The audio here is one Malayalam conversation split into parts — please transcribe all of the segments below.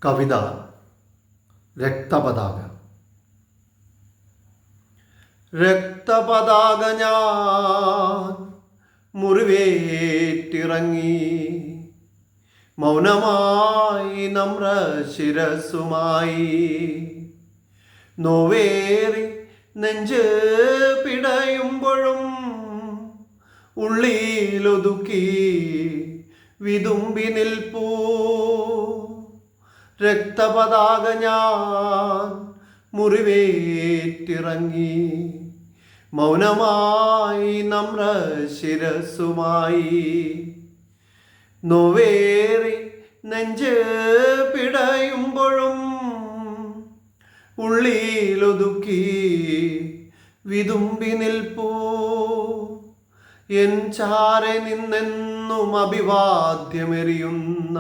കവിത രക്തപതാക. രക്തപതാക ഞാൻ മുറിവേറ്റിറങ്ങി, മൗനമായി നമ്ര ശിരസുമായി. നോവേറി നെഞ്ച് പിടയുമ്പോഴും ഉള്ളിലൊതുക്കി വിതുമ്പി നിൽപ്പൂ. രക്തപതാക ഞാൻ മുറിവേറ്റിറങ്ങി, മൗനമായി നമ്ര ശിരസുമായി. നോവേറി നെഞ്ച് പിടയുമ്പോഴും ഉള്ളിലൊതുക്കി വിതുമ്പി നിൽപ്പൂ. എൻ ചാരെ നിന്നെന്നും അഭിവാദ്യമെറിയുന്ന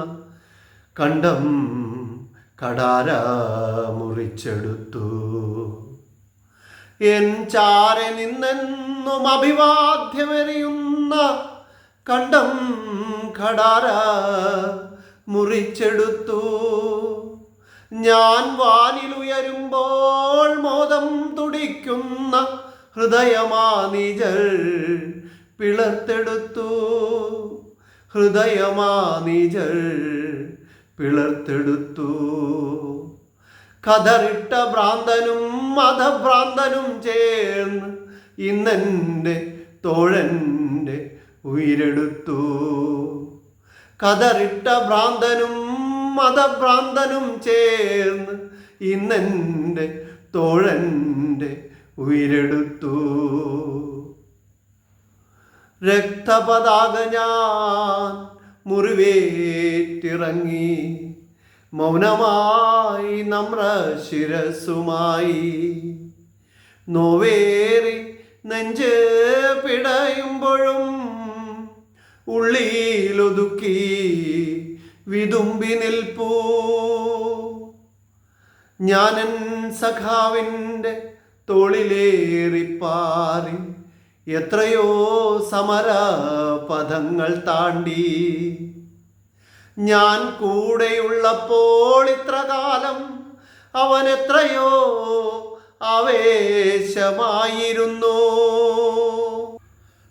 കണ്ടം കടാര മുറിച്ചെടുത്തു. എൻ ചാരെ നിന്നെന്നും അഭിവാദ്യമെറിയുന്ന കണ്ടം കടാര മുറിച്ചെടുത്തു. ഞാൻ വാനിലുയരുമ്പോൾ മോദം തുടിക്കുന്ന ഹൃദയമാനിജൾ പിളർത്തെടുത്തു. ഹൃദയമാനിജൾ പിളർത്തെടുത്തു. കതറിട്ട ഭ്രാന്തനും മതഭ്രാന്തനും ചേർന്ന് ഇന്നെൻ്റെ തോഴൻ്റെ ഉയിരെടുത്തു. കതറിട്ട ഭ്രാന്തനും മതഭ്രാന്തനും ചേർന്ന് ഇന്നെൻ്റെ തോഴൻ്റെ ഉയിരെടുത്തു. രക്തപതാക ഞാൻ മുറിവേറ്റിറങ്ങി, മൗനമായി നമ്ര ശിരസുമായി. നോവേറി നെഞ്ച് പിടയുമ്പോഴും ഉള്ളിലൊതുക്കി വിതുമ്പി നിൽപ്പൂ. ഞാനൻ സഖാവിൻ്റെ തോളിലേറിപ്പാറി എത്രയോ സമര പദങ്ങൾ താണ്ടി. ഞാൻ കൂടെയുള്ളപ്പോൾ ഇത്ര കാലം അവൻ എത്രയോ ആവേശമായിരുന്നു.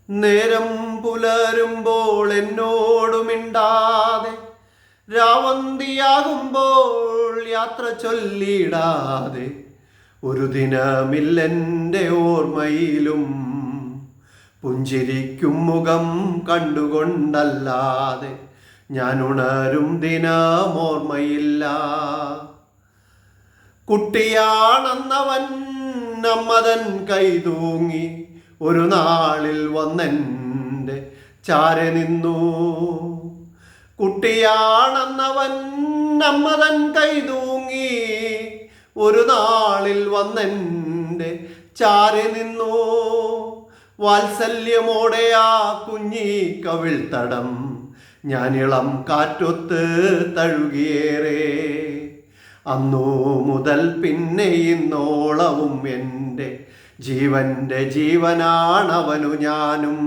നേരം പുലരുമ്പോൾ എന്നോട് മിണ്ടാതെ, രാവന്തിയാകുമ്പോൾ യാത്ര ചൊല്ലിടാതെ, ഒരു ദിനമില്ലെൻ്റെ ഓർമ്മയിലും പുഞ്ചിരിക്കും മുഖം കണ്ടുകൊണ്ടല്ലാതെ ഞാൻ ഉണരും ദിനമോർമ്മയില്ല. കുട്ടിയാണെന്നവൻ നമ്മതൻ കൈതൂങ്ങി ഒരു നാളിൽ വന്നെൻ്റെ ചാരെ നിന്നു. കുട്ടിയാണെന്നവൻ നമ്മതൻ കൈതൂങ്ങി ഒരു നാളിൽ വന്നെൻ്റെ ചാരെ നിന്നു. വാത്സല്യമോടെ ആ കുഞ്ഞി കവിൾത്തടം ഞാനിളം കാറ്റൊത്ത് തഴുകിയേറെ. അന്നു മുതൽ പിന്നെ ഇന്നോളവും എൻ്റെ ജീവൻ്റെ ജീവനാണവനു ഞാനും.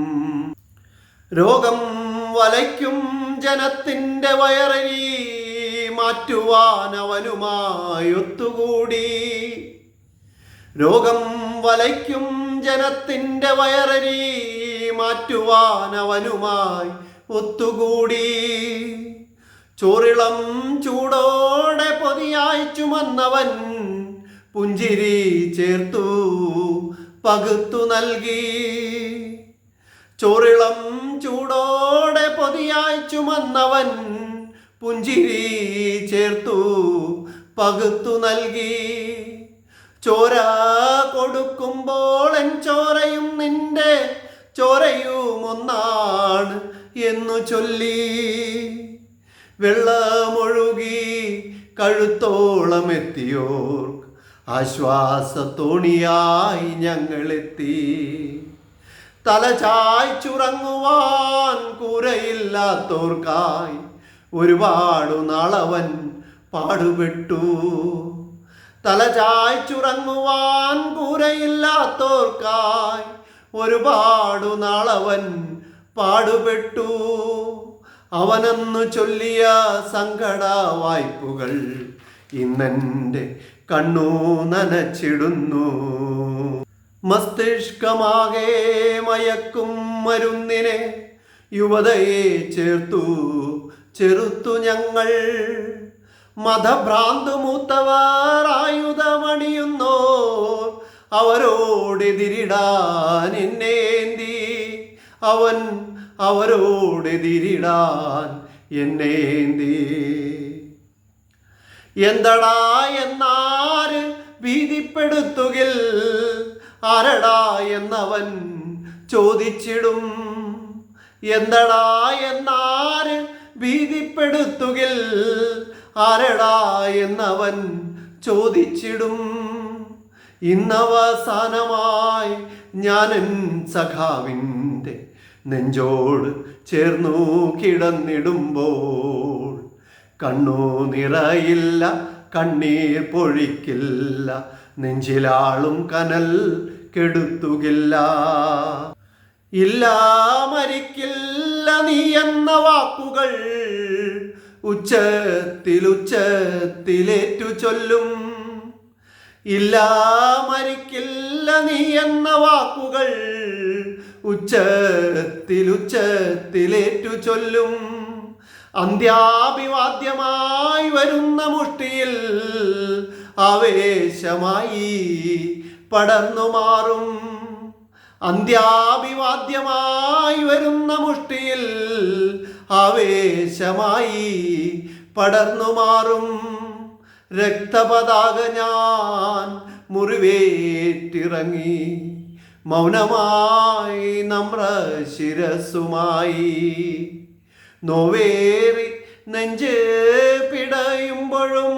രോഗം വലയ്ക്കും ജനത്തിൻ്റെ വയറരി മാറ്റുവാൻ അവനുമായി ഒത്തുകൂടി. രോഗം വലയ്ക്കും ജനത്തിൻ്റെ വയറരി മാറ്റുവാൻ അവനുമായി ഒത്തുകൂടി. ചോറിളം ചൂടോടെ പൊതിയായി ചുമന്നവൻ പുഞ്ചിരി ചേർത്തു പകുത്തു നൽകി. ചോറിളം ചൂടോടെ പൊതിയായി ചുമന്നവൻ പുഞ്ചിരി ചേർത്തു പകുത്തു നൽകി. ചോര കൊടുക്കുമ്പോൾ എൻ ചോരയും നിന്റെ ചോരയും ഒന്നാണ് എന്നു ചൊല്ലി. വെള്ളമൊഴുകി കഴുത്തോളം എത്തിയോർക്ക് ആശ്വാസത്തോണിയായി ഞങ്ങളെത്തി. തല ചായ്ച്ചുറങ്ങുവാൻ കൂരയില്ലാത്തോർക്കായി ഒരുപാടു നാളവൻ പാടുപെട്ടു. തല ചായ്ച്ചുറങ്ങുവാൻ കൂരയില്ലാത്തോർക്കായി ഒരുപാടു നാളവൻ പാടുപെട്ടു. അവനെന്നു ചൊല്ലിയ സങ്കട വായ്പുകൾ ഇന്നെൻ്റെ കണ്ണു നനച്ചിടുന്നു. മസ്തിഷ്കമാകെ മയക്കും മരുന്നിനെ യുവതയെ ചെറുത്തു ഞങ്ങൾ. മതഭ്രാന്ത് മൂത്തവർ ആയുധമണിയുന്നോ അവരോടെതിരിടാൻ എന്നേന്തി. അവൻ അവരോടെതിരിടാൻ എന്നേന്തി. എന്തടാ എന്നാര് ഭീതിപ്പെടുത്തുകിൽ ആരടാ എന്നവൻ ചോദിച്ചിടും. എന്തടാ എന്നാര് ഭീതിപ്പെടുത്തുകിൽ ആരടാ എന്നവൻ ചോദിച്ചിടും. ഇന്നവസാനമായി ഞാനൻ സഖാവിൻ്റെ നെഞ്ചോട് ചേർന്നു കിടന്നിടുമ്പോൾ കണ്ണു നിറയില്ല, കണ്ണീർ പൊഴിക്കില്ല, നെഞ്ചിലാളും കനൽ കെടുത്തുകില്ല. ഇല്ല മരിക്കില്ല നീ എന്ന വാക്കുകൾ ഉച്ചത്തിലേറ്റു ചൊല്ലും. ഇല്ല മരിക്കില്ല നീ എന്ന വാക്കുകൾ ഉച്ചത്തിലേറ്റു ചൊല്ലും. അന്ത്യാഭിവാദ്യമായി വരുന്ന മുഷ്ടിയിൽ ആവേശമായി പടർന്നു മാറും. അന്ത്യാഭിവാദ്യമായി വരുന്ന മുഷ്ടിയിൽ ആവേശമായി പടർന്നു മാറും. രക്തപതാക ഞാൻ മുറിവേറ്റിറങ്ങി മൗനമായി നമ്ര ശിരസുമായി. നോവേറി നെഞ്ച് പിടയുമ്പോഴും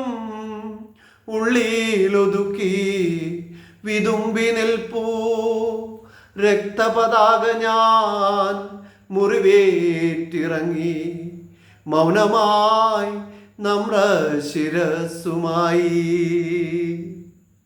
ഉള്ളിലൊതുക്കി വിതുമ്പി നിൽപ്പൂ. രക്തപതാക ഞാൻ മുറിവേറ്റിറങ്ങി മൗനമായി നമ്ര ശിരസുമായി.